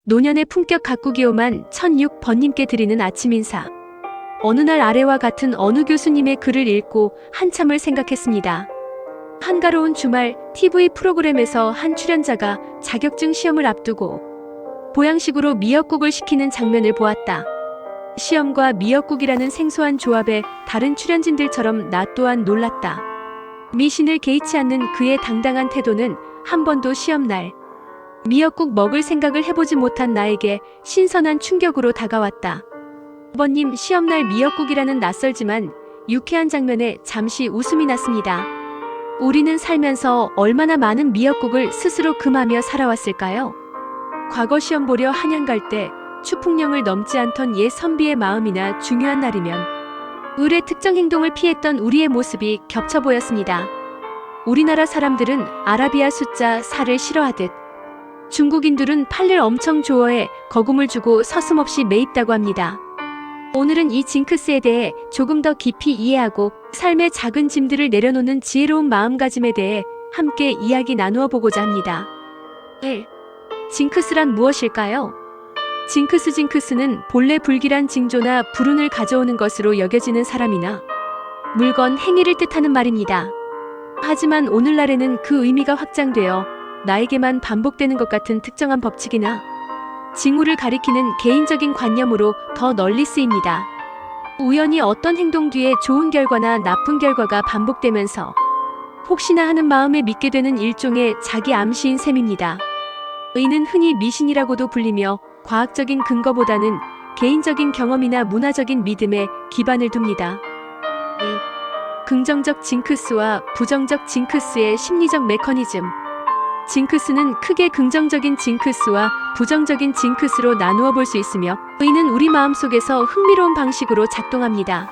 노년의 품격 가꾸기요만 1006번님께 드리는 아침 인사. 어느 날 아래와 같은 어느 교수님의 글을 읽고 한참을 생각했습니다. 한가로운 주말 TV 프로그램에서 한 출연자가 자격증 시험을 앞두고 보양식으로 미역국을 시키는 장면을 보았다. 시험과 미역국이라는 생소한 조합에 다른 출연진들처럼 나 또한 놀랐다. 미신을 개의치 않는 그의 당당한 태도는 한 번도 시험날 미역국 먹을 생각을 해보지 못한 나에게 신선한 충격으로 다가왔다. 아버님, 시험날 미역국이라는 낯설지만 유쾌한 장면에 잠시 웃음이 났습니다. 우리는 살면서 얼마나 많은 미역국을 스스로 금하며 살아왔을까요? 과거 시험 보려 한양 갈 때 추풍령을 넘지 않던 옛 선비의 마음이나 중요한 날이면 을의 특정 행동을 피했던 우리의 모습이 겹쳐 보였습니다. 우리나라 사람들은 아라비아 숫자 4를 싫어하듯 중국인들은 8을 엄청 좋아해 거금을 주고 서슴없이 매입다고 합니다. 오늘은 이 징크스에 대해 조금 더 깊이 이해하고 삶의 작은 짐들을 내려놓는 지혜로운 마음가짐에 대해 함께 이야기 나누어 보고자 합니다. 1. 징크스란 무엇일까요? 징크스는 본래 불길한 징조나 불운을 가져오는 것으로 여겨지는 사람이나 물건, 행위를 뜻하는 말입니다. 하지만 오늘날에는 그 의미가 확장되어 나에게만 반복되는 것 같은 특정한 법칙이나 징후를 가리키는 개인적인 관념으로 더 널리 쓰입니다. 우연히 어떤 행동 뒤에 좋은 결과나 나쁜 결과가 반복되면서 혹시나 하는 마음에 믿게 되는 일종의 자기 암시인 셈입니다. 의는 흔히 미신이라고도 불리며 과학적인 근거보다는 개인적인 경험이나 문화적인 믿음에 기반을 둡니다. 2. 긍정적 징크스와 부정적 징크스의 심리적 메커니즘. 징크스는 크게 긍정적인 징크스와 부정적인 징크스로 나누어 볼 수 있으며 의는 우리 마음속에서 흥미로운 방식으로 작동합니다.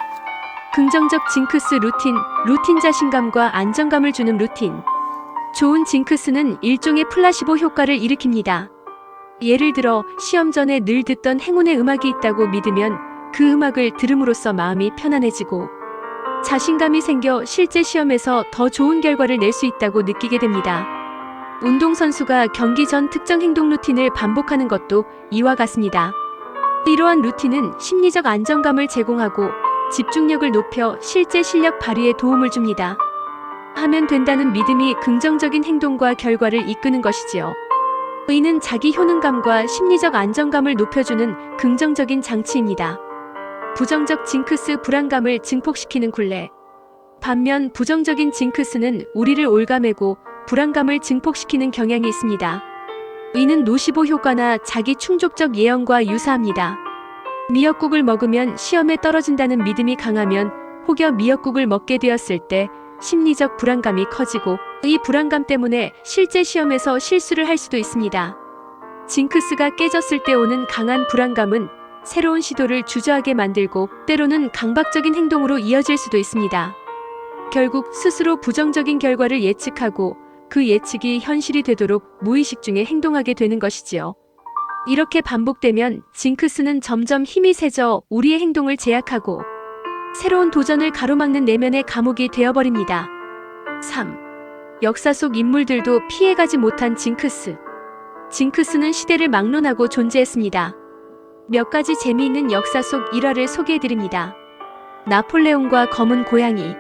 긍정적 징크스 루틴 자신감과 안정감을 주는 루틴. 좋은 징크스는 일종의 플라시보 효과를 일으킵니다. 예를 들어 시험 전에 늘 듣던 행운의 음악이 있다고 믿으면 그 음악을 들음으로써 마음이 편안해지고 자신감이 생겨 실제 시험에서 더 좋은 결과를 낼 수 있다고 느끼게 됩니다. 운동선수가 경기 전 특정 행동 루틴을 반복하는 것도 이와 같습니다. 이러한 루틴은 심리적 안정감을 제공하고 집중력을 높여 실제 실력 발휘에 도움을 줍니다. 하면 된다는 믿음이 긍정적인 행동과 결과를 이끄는 것이지요. 의는 자기 효능감과 심리적 안정감을 높여주는 긍정적인 장치입니다. 부정적 징크스 불안감을 증폭시키는 굴레. 반면 부정적인 징크스는 우리를 올가매고 불안감을 증폭시키는 경향이 있습니다. 의는 노시보 효과나 자기 충족적 예언과 유사합니다. 미역국을 먹으면 시험에 떨어진다는 믿음이 강하면 혹여 미역국을 먹게 되었을 때 심리적 불안감이 커지고 이 불안감 때문에 실제 시험에서 실수를 할 수도 있습니다. 징크스가 깨졌을 때 오는 강한 불안감은 새로운 시도를 주저하게 만들고 때로는 강박적인 행동으로 이어질 수도 있습니다. 결국 스스로 부정적인 결과를 예측하고 그 예측이 현실이 되도록 무의식 중에 행동하게 되는 것이지요. 이렇게 반복되면 징크스는 점점 힘이 세져 우리의 행동을 제약하고 새로운 도전을 가로막는 내면의 감옥이 되어버립니다. 3. 역사 속 인물들도 피해가지 못한 징크스. 징크스는 시대를 막론하고 존재했습니다. 몇 가지 재미있는 역사 속 일화를 소개해드립니다. 나폴레옹과 검은 고양이.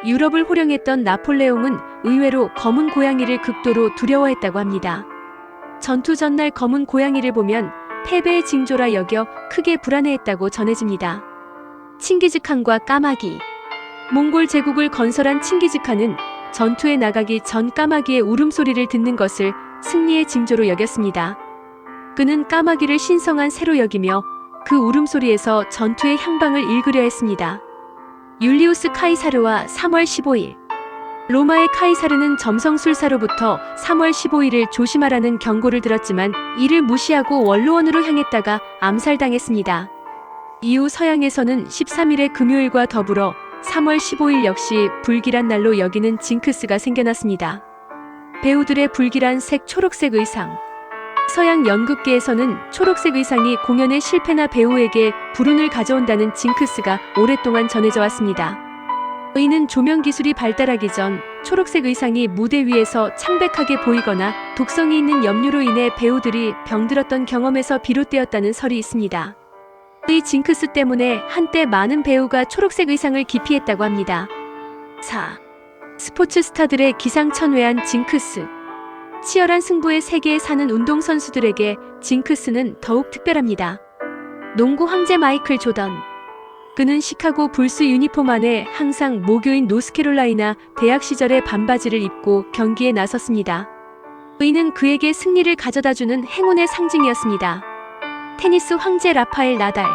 유럽을 호령했던 나폴레옹은 의외로 검은 고양이를 극도로 두려워했다고 합니다. 전투 전날 검은 고양이를 보면 패배의 징조라 여겨 크게 불안해했다고 전해집니다. 칭기즈칸과 까마귀. 몽골 제국을 건설한 칭기즈칸은 전투에 나가기 전 까마귀의 울음소리를 듣는 것을 승리의 징조로 여겼습니다. 그는 까마귀를 신성한 새로 여기며 그 울음소리에서 전투의 향방을 읽으려 했습니다. 율리우스 카이사르와 3월 15일. 로마의 카이사르는 점성술사로부터 3월 15일을 조심하라는 경고를 들었지만 이를 무시하고 원로원으로 향했다가 암살당했습니다. 이후 서양에서는 13일의 금요일과 더불어 3월 15일 역시 불길한 날로 여기는 징크스가 생겨났습니다. 배우들의 불길한 색 초록색 의상. 서양 연극계에서는 초록색 의상이 공연의 실패나 배우에게 불운을 가져온다는 징크스가 오랫동안 전해져 왔습니다. 의는 조명 기술이 발달하기 전 초록색 의상이 무대 위에서 창백하게 보이거나 독성이 있는 염료로 인해 배우들이 병들었던 경험에서 비롯되었다는 설이 있습니다. 이 징크스 때문에 한때 많은 배우가 초록색 의상을 기피했다고 합니다. 4. 스포츠 스타들의 기상천외한 징크스. 치열한 승부의 세계에 사는 운동선수들에게 징크스는 더욱 특별합니다. 농구 황제 마이클 조던. 그는 시카고 불스 유니폼 안에 항상 모교인 노스캐롤라이나 대학 시절의 반바지를 입고 경기에 나섰습니다. 이는 그에게 승리를 가져다주는 행운의 상징이었습니다. 테니스 황제 라파엘 나달.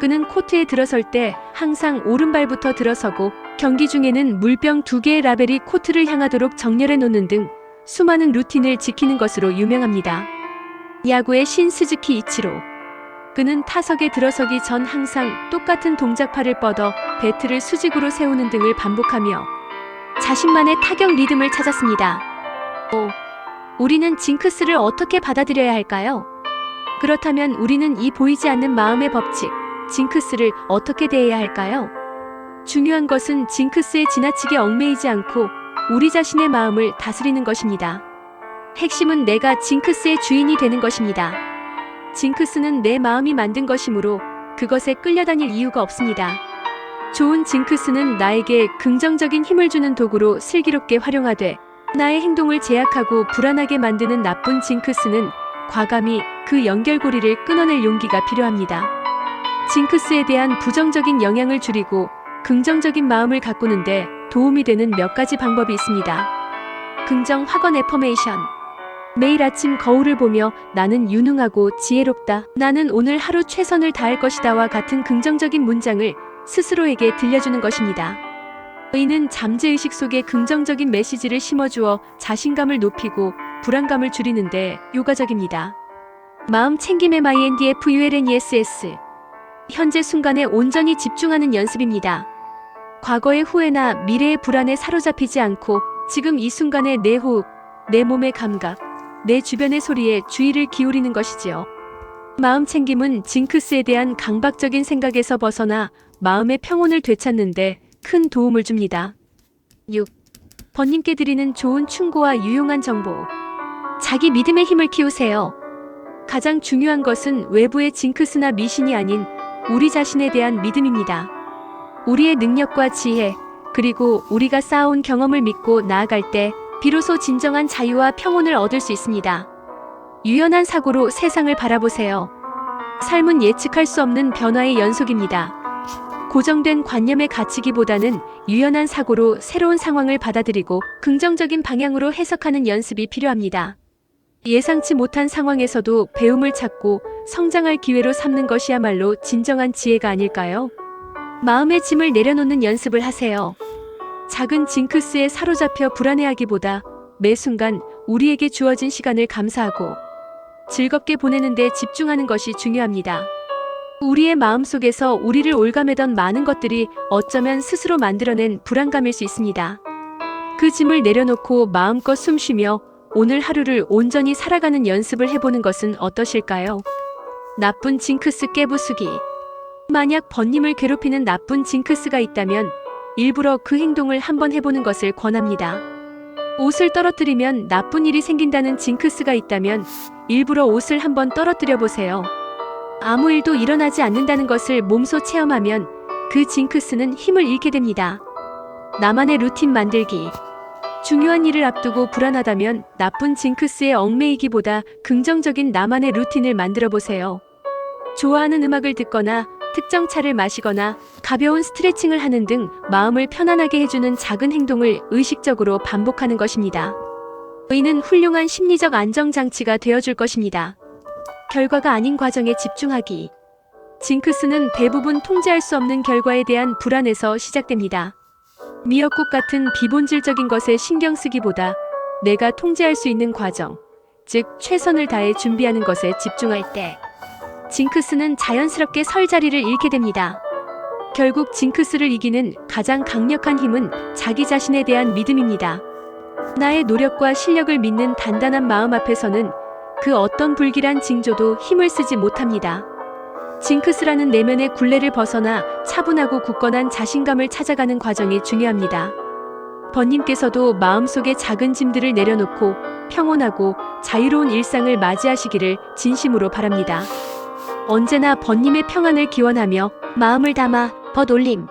그는 코트에 들어설 때 항상 오른발부터 들어서고 경기 중에는 물병 2개의 라벨이 코트를 향하도록 정렬해 놓는 등 수많은 루틴을 지키는 것으로 유명합니다. 야구의 신 스즈키 이치로. 그는 타석에 들어서기 전 항상 똑같은 동작팔을 뻗어 배트를 수직으로 세우는 등을 반복하며 자신만의 타격 리듬을 찾았습니다. 우리는 징크스를 어떻게 받아들여야 할까요? 그렇다면 우리는 이 보이지 않는 마음의 법칙, 징크스를 어떻게 대해야 할까요? 중요한 것은 징크스에 지나치게 얽매이지 않고 우리 자신의 마음을 다스리는 것입니다. 핵심은 내가 징크스의 주인이 되는 것입니다. 징크스는 내 마음이 만든 것이므로 그것에 끌려다닐 이유가 없습니다. 좋은 징크스는 나에게 긍정적인 힘을 주는 도구로 슬기롭게 활용하되 나의 행동을 제약하고 불안하게 만드는 나쁜 징크스는 과감히 그 연결고리를 끊어낼 용기가 필요합니다. 징크스에 대한 부정적인 영향을 줄이고 긍정적인 마음을 가꾸는데 도움이 되는 몇 가지 방법이 있습니다. 긍정 확언 애퍼메이션. 매일 아침 거울을 보며 나는 유능하고 지혜롭다. 나는 오늘 하루 최선을 다할 것이다와 같은 긍정적인 문장을 스스로에게 들려주는 것입니다. 이는 잠재의식 속에 긍정적인 메시지를 심어주어 자신감을 높이고 불안감을 줄이는데 효과적입니다. 마음 챙김의 mindfulness. 현재 순간에 온전히 집중하는 연습입니다. 과거의 후회나 미래의 불안에 사로잡히지 않고 지금 이 순간의 내 호흡, 내 몸의 감각, 내 주변의 소리에 주의를 기울이는 것이지요. 마음 챙김은 징크스에 대한 강박적인 생각에서 벗어나 마음의 평온을 되찾는데 큰 도움을 줍니다. 6. 번님께 드리는 좋은 충고와 유용한 정보. 자기 믿음의 힘을 키우세요. 가장 중요한 것은 외부의 징크스나 미신이 아닌 우리 자신에 대한 믿음입니다. 우리의 능력과 지혜, 그리고 우리가 쌓아온 경험을 믿고 나아갈 때 비로소 진정한 자유와 평온을 얻을 수 있습니다. 유연한 사고로 세상을 바라보세요. 삶은 예측할 수 없는 변화의 연속입니다. 고정된 관념에 갇히기보다는 유연한 사고로 새로운 상황을 받아들이고 긍정적인 방향으로 해석하는 연습이 필요합니다. 예상치 못한 상황에서도 배움을 찾고 성장할 기회로 삼는 것이야말로 진정한 지혜가 아닐까요? 마음의 짐을 내려놓는 연습을 하세요. 작은 징크스에 사로잡혀 불안해하기보다 매 순간 우리에게 주어진 시간을 감사하고 즐겁게 보내는 데 집중하는 것이 중요합니다. 우리의 마음속에서 우리를 올가매던 많은 것들이 어쩌면 스스로 만들어낸 불안감일 수 있습니다. 그 짐을 내려놓고 마음껏 숨쉬며 오늘 하루를 온전히 살아가는 연습을 해보는 것은 어떠실까요? 나쁜 징크스 깨부수기. 만약 번님을 괴롭히는 나쁜 징크스가 있다면 일부러 그 행동을 한번 해보는 것을 권합니다. 옷을 떨어뜨리면 나쁜 일이 생긴다는 징크스가 있다면 일부러 옷을 한번 떨어뜨려 보세요. 아무 일도 일어나지 않는다는 것을 몸소 체험하면 그 징크스는 힘을 잃게 됩니다. 나만의 루틴 만들기. 중요한 일을 앞두고 불안하다면 나쁜 징크스에 얽매이기보다 긍정적인 나만의 루틴을 만들어 보세요. 좋아하는 음악을 듣거나 특정 차를 마시거나 가벼운 스트레칭을 하는 등 마음을 편안하게 해주는 작은 행동을 의식적으로 반복하는 것입니다. 이는 훌륭한 심리적 안정장치가 되어줄 것입니다. 결과가 아닌 과정에 집중하기. 징크스는 대부분 통제할 수 없는 결과에 대한 불안에서 시작됩니다. 미역국 같은 비본질적인 것에 신경 쓰기보다 내가 통제할 수 있는 과정, 즉 최선을 다해 준비하는 것에 집중할 때 징크스는 자연스럽게 설 자리를 잃게 됩니다. 결국 징크스를 이기는 가장 강력한 힘은 자기 자신에 대한 믿음입니다. 나의 노력과 실력을 믿는 단단한 마음 앞에서는 그 어떤 불길한 징조도 힘을 쓰지 못합니다. 징크스라는 내면의 굴레를 벗어나 차분하고 굳건한 자신감을 찾아가는 과정이 중요합니다. 번님께서도 마음속에 작은 짐들을 내려놓고 평온하고 자유로운 일상을 맞이하시기를 진심으로 바랍니다. 언제나 번님의 평안을 기원하며 마음을 담아 벗올림.